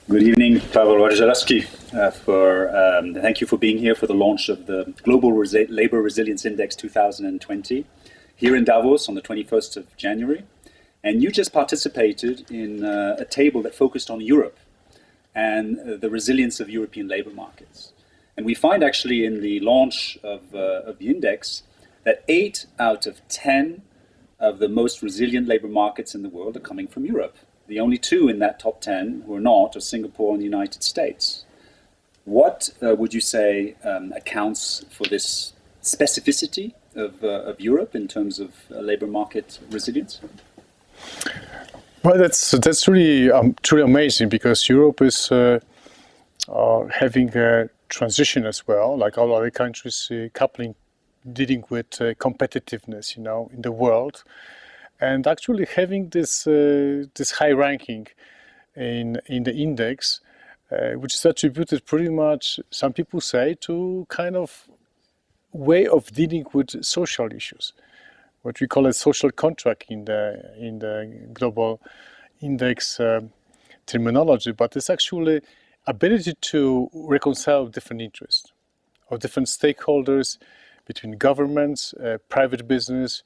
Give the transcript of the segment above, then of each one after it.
Good evening, Pawel Wojciechowski. Thank you for being here for the launch of the Global Labor Resilience Index 2020 here in Davos on the 21st of January. And you just participated in a table that focused on Europe and the resilience of European labor markets. And we find actually in the launch of the index that 8 out of 10 of the most resilient labor markets in the world are coming from Europe. The only two in that top 10 who are not are Singapore and the United States. What would you say accounts for this specificity of Europe in terms of labor market resilience? Well, that's really truly amazing, because Europe is having a transition as well, like all other countries, dealing with competitiveness, in the world. And actually having this high ranking in the index, which is attributed pretty much, some people say, to kind of way of dealing with social issues, what we call a social contract in the global index terminology. But it's actually ability to reconcile different interests of different stakeholders between governments, private business,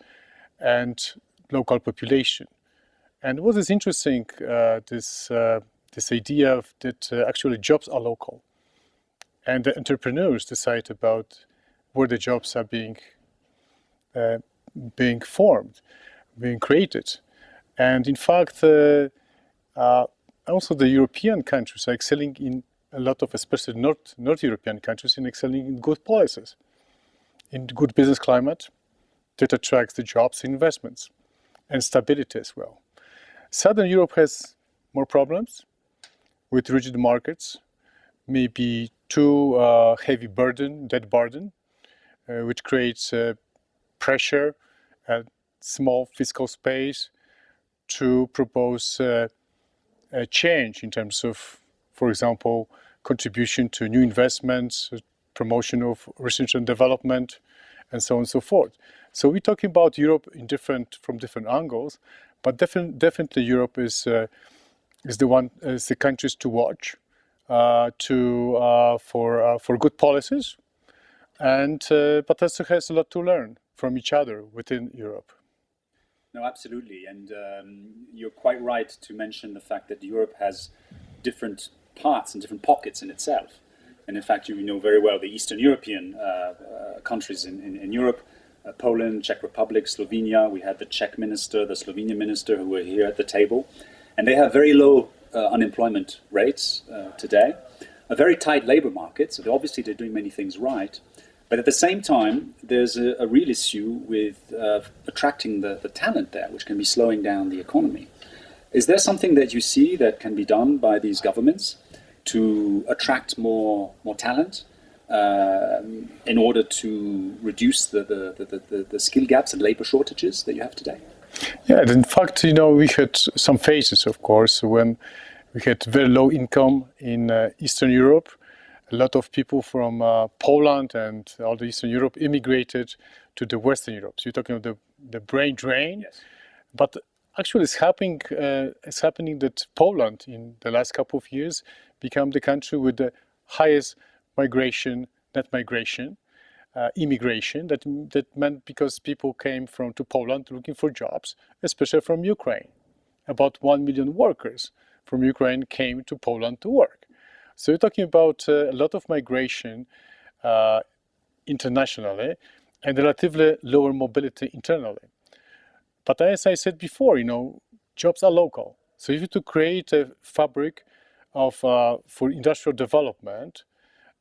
and local population. And what is interesting, this idea of that actually jobs are local, and the entrepreneurs decide about where the jobs are being formed, being created. And in fact, also the European countries are excelling in a lot of, especially North European countries, in excelling in good policies, in good business climate that attracts the jobs and investments, and stability as well. Southern Europe has more problems with rigid markets, maybe too heavy debt burden, which creates pressure and small fiscal space to propose a change in terms of, for example, contribution to new investments, promotion of research and development, and so on and so forth. So we're talking about Europe from different angles, but definitely Europe is the countries to watch for good policies, and but also has a lot to learn from each other within Europe. No, absolutely, and you're quite right to mention the fact that Europe has different parts and different pockets in itself. And in fact, you know very well the Eastern European countries in Europe, Poland, Czech Republic, Slovenia. We had the Czech minister, the Slovenian minister, who were here at the table. And they have very low unemployment rates today, a very tight labor market. So obviously they're doing many things right. But at the same time, there's a real issue with attracting the talent there, which can be slowing down the economy. Is there something that you see that can be done by these governments to attract more talent in order to reduce the skill gaps and labor shortages that you have today? Yeah, in fact, we had some phases, of course, when we had very low income in Eastern Europe. A lot of people from Poland and all the Eastern Europe immigrated to the Western Europe. So you're talking about the brain drain. Yes. But actually, it's happening that Poland, in the last couple of years, become the country with the highest net migration, immigration. That meant because people came to Poland looking for jobs, especially from Ukraine. About 1 million workers from Ukraine came to Poland to work. So you're talking about a lot of migration internationally, and relatively lower mobility internally. But as I said before, jobs are local. So if you to create a fabric for industrial development,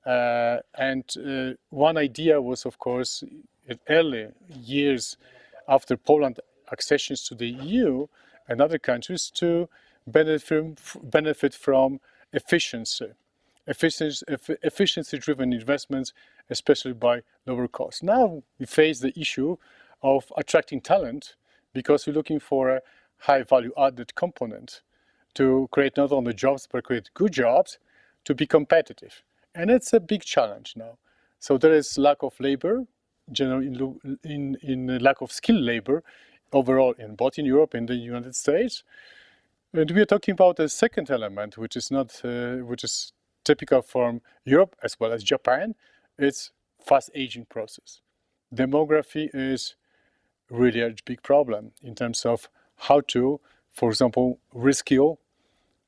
and one idea was, of course, in early years after Poland accessions to the EU and other countries, to benefit from efficiency-driven investments, especially by lower costs. Now we face the issue of attracting talent, because we're looking for a high value added component to create not only jobs, but create good jobs to be competitive. And it's a big challenge now. So there is lack of labor, generally in lack of skilled labor overall, in both in Europe and the United States. And we are talking about a second element, which is not, which is typical from Europe as well as Japan. It's fast aging process. Demography is really a big problem in terms of how to, for example, reskill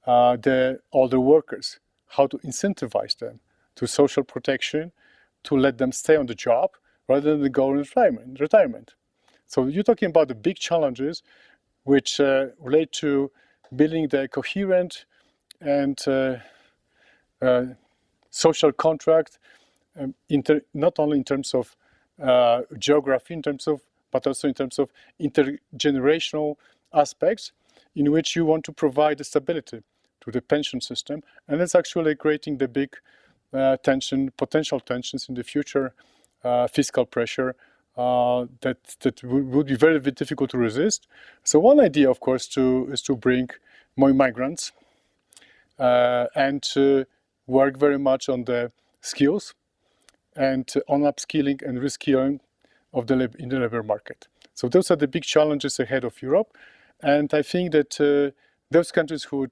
the older workers, how to incentivize them to social protection, to let them stay on the job rather than go in retirement. So you're talking about the big challenges which relate to building the coherent and social contract, not only in terms of geography, but also in terms of intergenerational aspects, in which you want to provide the stability to the pension system, and it's actually creating the big potential tensions in the future, fiscal pressure that would be very, very difficult to resist. So one idea, of course, is to bring more migrants and to work very much on the skills and on upskilling and reskilling in the labor market. So those are the big challenges ahead of Europe, and I think that those countries who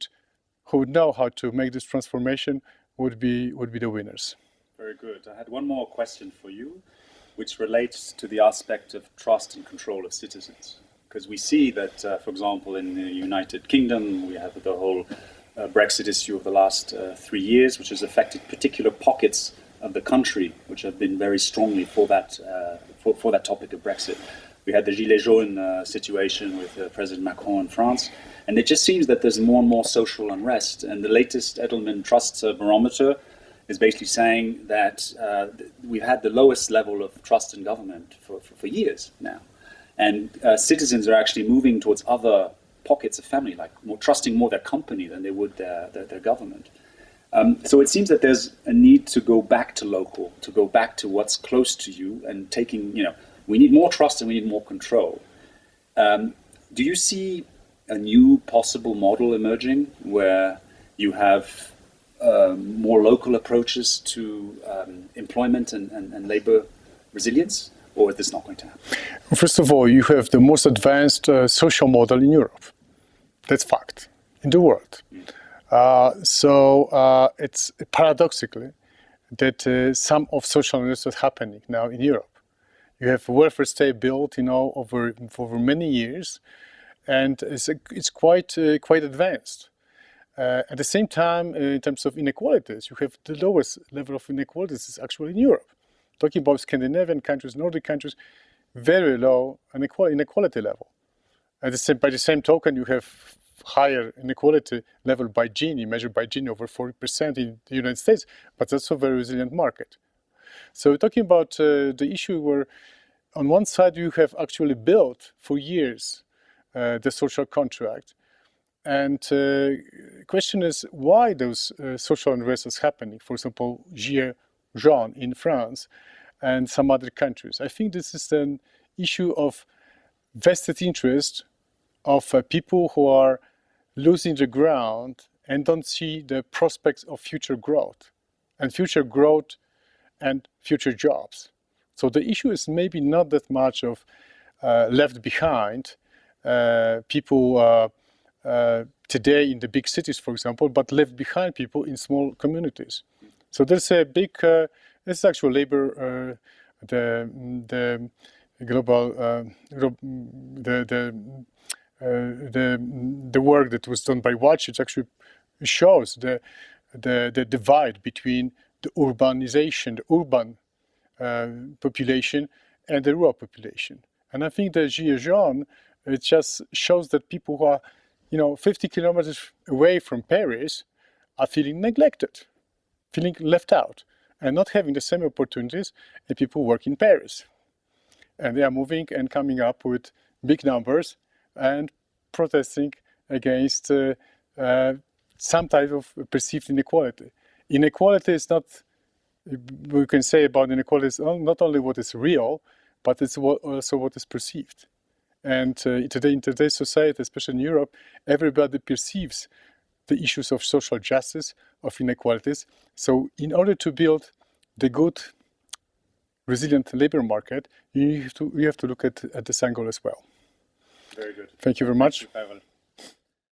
would know how to make this transformation would be the winners. Very good. I had one more question for you, which relates to the aspect of trust and control of citizens. Because we see that, for example, in the United Kingdom, we have the whole Brexit issue of the last 3 years, which has affected particular pockets of the country, which have been very strongly for that topic of Brexit. We had the Gilets jaunes situation with President Macron in France, and it just seems that there's more and more social unrest. And the latest Edelman Trust Barometer is basically saying that we've had the lowest level of trust in government for years now. And citizens are actually moving towards other pockets of family, like trusting more their company than they would their government. So it seems that there's a need to go back to local, to go back to what's close to you, and we need more trust and we need more control. Do you see a new possible model emerging where you have more local approaches to employment and labor resilience, or is this not going to happen? First of all, you have the most advanced social model in Europe. That's fact, in the world. So it's paradoxically that some of social unrest is happening now in Europe. You have a welfare state built, over many years, and it's quite advanced. At the same time, in terms of inequalities, you have the lowest level of inequalities is actually in Europe. Talking about Scandinavian countries, Nordic countries, very low inequality level. By the same token, you have higher inequality level by Gini, measured by Gini, over 40% in the United States, but that's a very resilient market. So we're talking about the issue where, on one side, you have actually built for years the social contract, and the question is why those social unrest is happening. For example, Gilets jaunes in France and some other countries. I think this is an issue of vested interest of people who are losing the ground and don't see the prospects of future growth and future jobs. So the issue is maybe not that much of left behind people today in the big cities, for example, but left behind people in small communities. So there's a big, it's actual labor, the global, the work that was done by Whiteshield actually shows the divide between the urbanization, the urban population and the rural population. And I think the Gilets jaunes, it just shows that people who are, 50 kilometers away from Paris are feeling neglected, feeling left out, and not having the same opportunities that people work in Paris. And they are moving and coming up with big numbers and protesting against some type of perceived inequality. Inequality is not, we can say about inequality, is not only what is real, but it's also what is perceived. And today, in today's society, especially in Europe, everybody perceives the issues of social justice, of inequalities. So in order to build the good, resilient labor market, you have to look at this angle as well. Very good. Thank you very much. Thank you, Pawel.